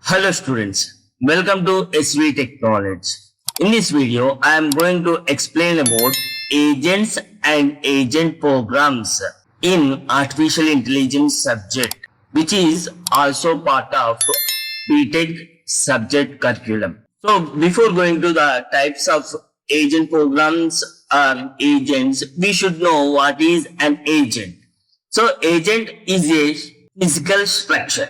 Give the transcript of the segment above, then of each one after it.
Hello students, welcome to SV Technology. In this video, I am going to explain about agents and agent programs in artificial intelligence subject, which is also part of BTech subject curriculum. So before going to the types of agent programs or agents, we should know what is an agent. So agent is a physical structure.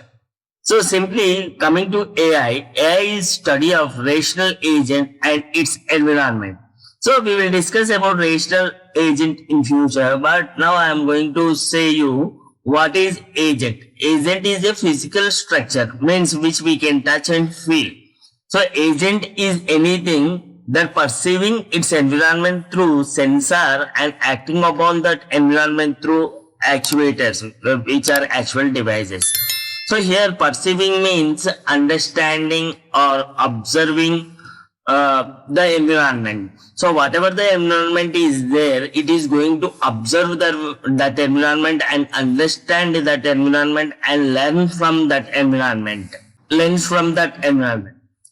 So simply coming to AI is study of rational agent and its environment. So we will discuss about rational agent in future, but now I am going to say you what is agent. Agent is a physical structure, means which we can touch and feel. So agent is anything that perceiving its environment through sensor and acting upon that environment through actuators, which are actual devices. So here perceiving means understanding or observing the environment. So whatever the environment is there, it is going to observe that environment and understand that environment and learn from that environment.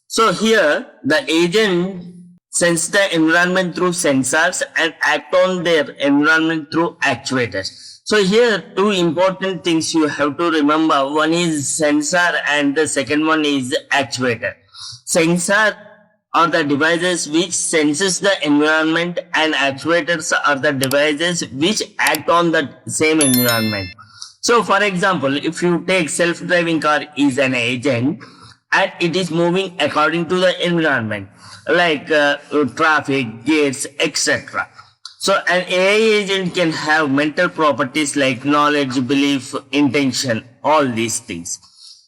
So here the agent sense the environment through sensors and act on their environment through actuators. So here two important things you have to remember. One is sensor and the second one is actuator. Sensor are the devices which senses the environment and actuators are the devices which act on the same environment. So for example, if you take self-driving car is an agent and it is moving according to the environment like traffic, gates, etc. So an AI agent can have mental properties like knowledge, belief, intention, all these things.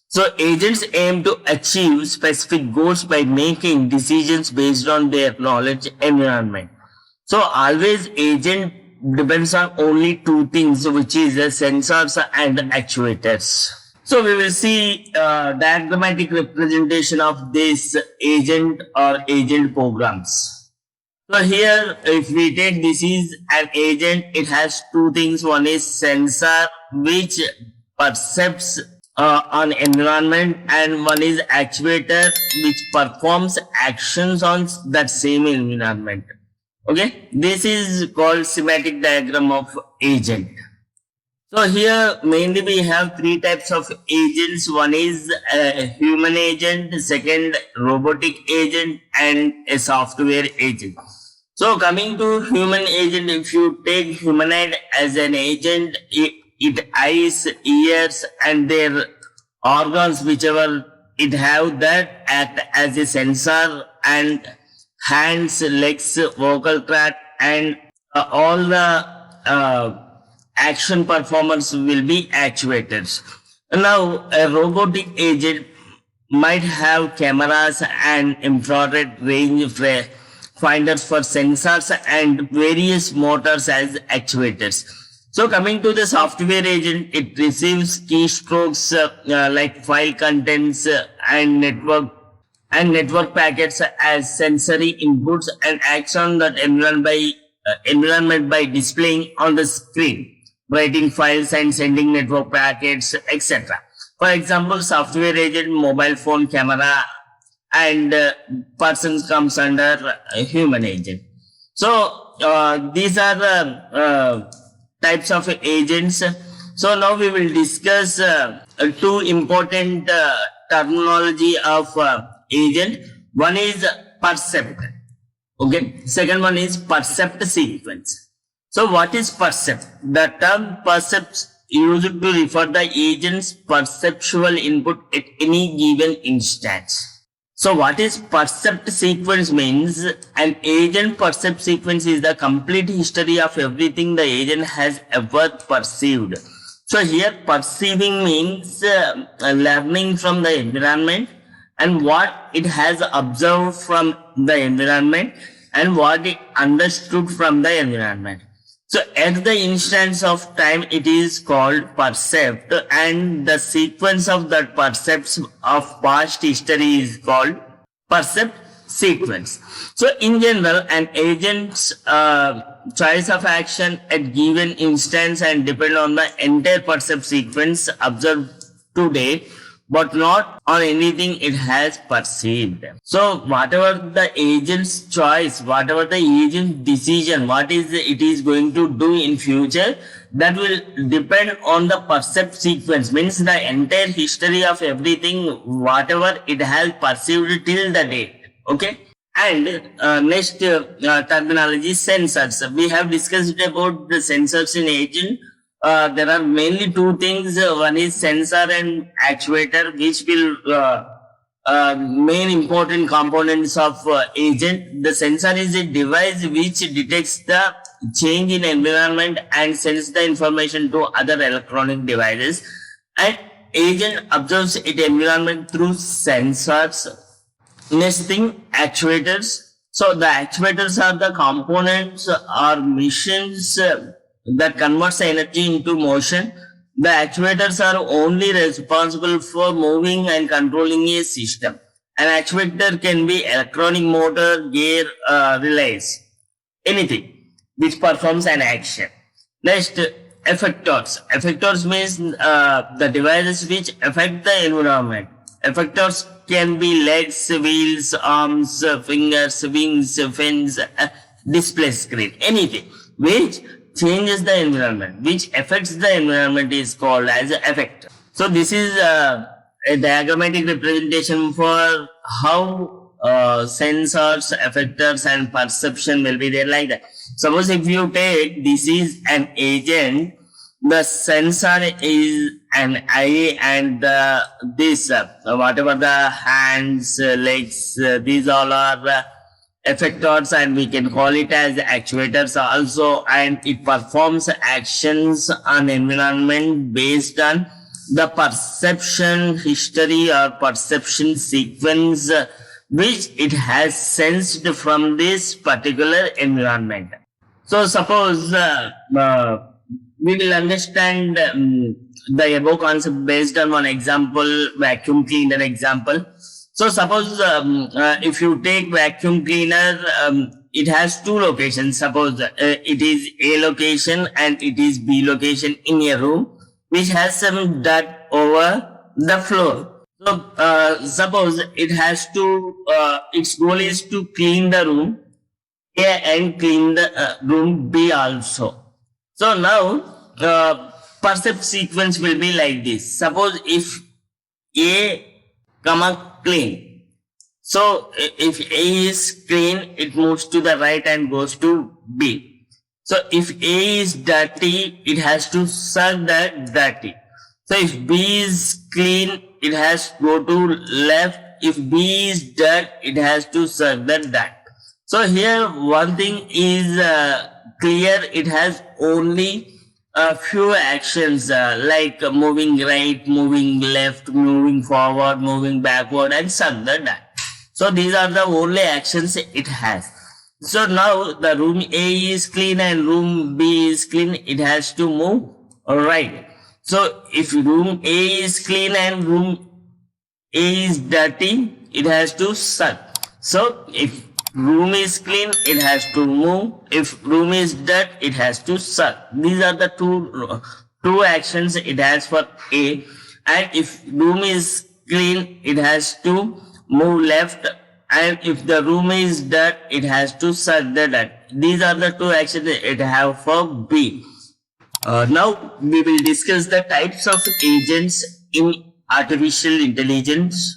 So agents aim to achieve specific goals by making decisions based on their knowledge environment. So always agent depends on only two things, which is the sensors and actuators. So we will see diagrammatic representation of this agent or agent programs. So here, if we take this is an agent, it has two things. One is sensor, which perceives on environment, and one is actuator, which performs actions on that same environment. Okay, this is called schematic diagram of agent. So here mainly we have three types of agents. One is a human agent, second robotic agent, and a software agent. So coming to human agent, if you take humanoid as an agent, it eyes, ears, and their organs, whichever it have, that act as a sensor, and hands, legs, vocal tract, and all the action performance will be actuators. Now a robotic agent might have cameras and infrared range finders for sensors and various motors as actuators. So coming to the software agent, it receives keystrokes like file contents and network packets as sensory inputs and acts on that environment by displaying on the screen, writing files and sending network packets, etc. For example, software agent, mobile phone camera, and persons comes under a human agent. So these are the types of agents. So now we will discuss two important terminology of agent. One is percept. Okay. Second one is percept sequence. So what is percept? The term percept used to refer the agent's perceptual input at any given instance. So what is percept sequence means? An agent percept sequence is the complete history of everything the agent has ever perceived. So here perceiving means learning from the environment and what it has observed from the environment and what it understood from the environment. So at the instance of time, it is called percept, and the sequence of that percepts of past history is called percept sequence. So in general, an agent's choice of action at given instance and depend on the entire percept sequence observed today but not on anything it has perceived. So whatever the agent's choice, whatever the agent's decision, what is it is going to do in future, that will depend on the percept sequence, means the entire history of everything, whatever it has perceived till the date. Okay. And next terminology, sensors. We have discussed about the sensors in agent. There are mainly two things. One is sensor and actuator, which will main important components of agent. The sensor is a device which detects the change in environment and sends the information to other electronic devices. And agent observes its environment through sensors. Next thing, actuators. So the actuators are the components or machines that converts energy into motion. The actuators are only responsible for moving and controlling a system. An actuator can be electronic motor, gear, relays, anything which performs an action. Next, effectors. Effectors means the devices which affect the environment. Effectors can be legs, wheels, arms, fingers, wings, fins, display screen, anything which changes the environment, which affects the environment is called as effector. So this is a diagrammatic representation for how sensors, effectors and perception will be there like that. Suppose if you take this is an agent, the sensor is an eye, and this whatever the hands, legs, these all are effectors, and we can call it as actuators also, and it performs actions on environment based on the perception history or perception sequence which it has sensed from this particular environment. So suppose we will understand the above concept based on one example, vacuum cleaner example. So suppose if you take vacuum cleaner, it has two locations. Suppose it is A location and it is B location in a room which has some dirt over the floor. So suppose it has to, its goal is to clean the room A and clean the room B also. So now percept sequence will be like this. Suppose if A, clean. So if A is clean, it moves to the right and goes to B. So if A is dirty, it has to suck that dirty. So if B is clean, it has to go to left. If B is dirt, it has to suck that dirt. So here one thing is clear. It has only a few actions like moving right, moving left, moving forward, moving backward, and suck the dirt. So these are the only actions it has. So now the room A is clean and room B is clean. It has to move right. So if room A is clean and room A is dirty, it has to suck. So if room is clean, it has to move. If room is dirt, it has to suck. These are the two actions it has for A. And if room is clean, it has to move left. And if the room is dirt, it has to suck the dirt. These are the two actions it have for B. Now we will discuss the types of agents in artificial intelligence.